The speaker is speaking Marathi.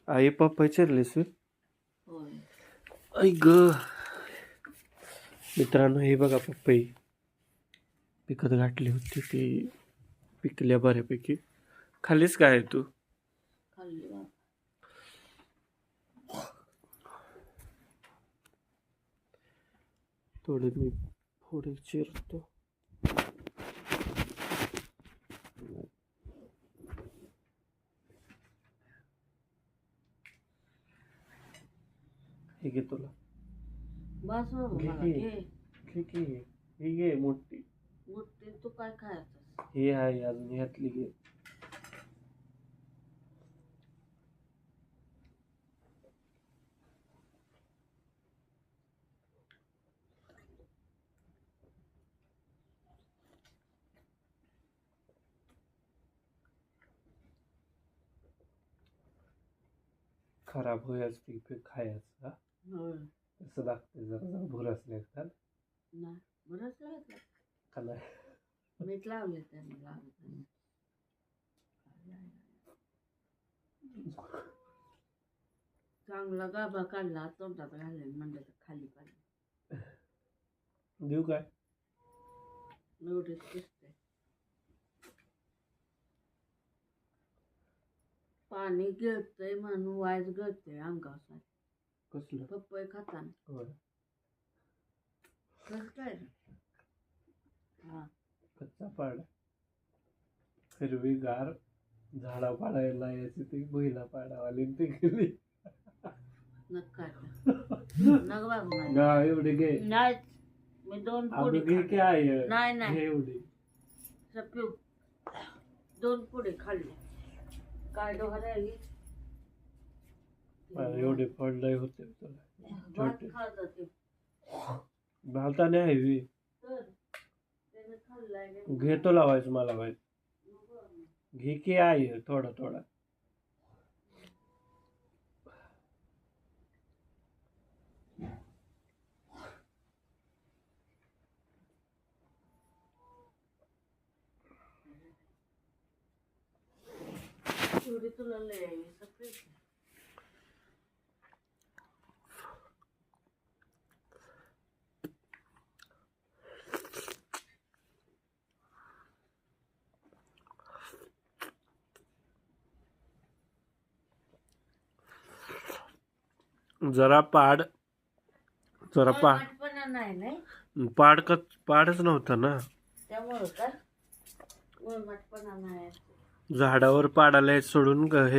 आई पप्पा चिरलीस होय. आई ग. मित्रांनो हे बघा पपई पिकत घातली होती ती पिकल्या बऱ्यापैकी. खाल्लीस काय तू? खाल्ली बाबा. थोडे मी थोडे चिरतो. हे घे तुला. बस बाबा घे मला की. घे. घे की. ही घे मोठी. मोठी तू काय खायचं? हे आहे अजून ह्यातली घे. खराब होयाच ती खायचं. होय. तसं लागतंय जरा जरा भूर असले का नाही बरंच लागलं. का नाही. मीठ लावले त्यांनी लावले. चांगला गाभा काढला तोंडात घालले म्हणलं तर खाली पाहिजे. देऊ काय? एवढेच दिसते. पाणी गिळतंय म्हणून वाईज गळतंय अंगावर. कसलं? पपई खाताना होय. कसं काय रे? हा कच्चा पाड हिरवीगार झाडा पाडायला यायची ती महिला पाडावाली ती गेली. नका नग बाबू नाही. गा एवढे घे. नाही मी दोन पुडी अगं घे की आहे. नाही नाही घे एवढी. सप्यू 2 पुडी खाल्ले. काय डोहा राहिली? एवढे फळ लय होते तुला. भात छोटे खात होते. घालताना हवी. तर त्याने खाल्लाय. घेतो लावायचं मला माहित. घे की आहे थोडा थोडा. पुडी तुला लय सप्यू. जरा पाड पण नाही नाही पाडच नव्हता ना. त्यामुळं काय वळमटपणा नाही. झाडावर पाडाला सोडून हे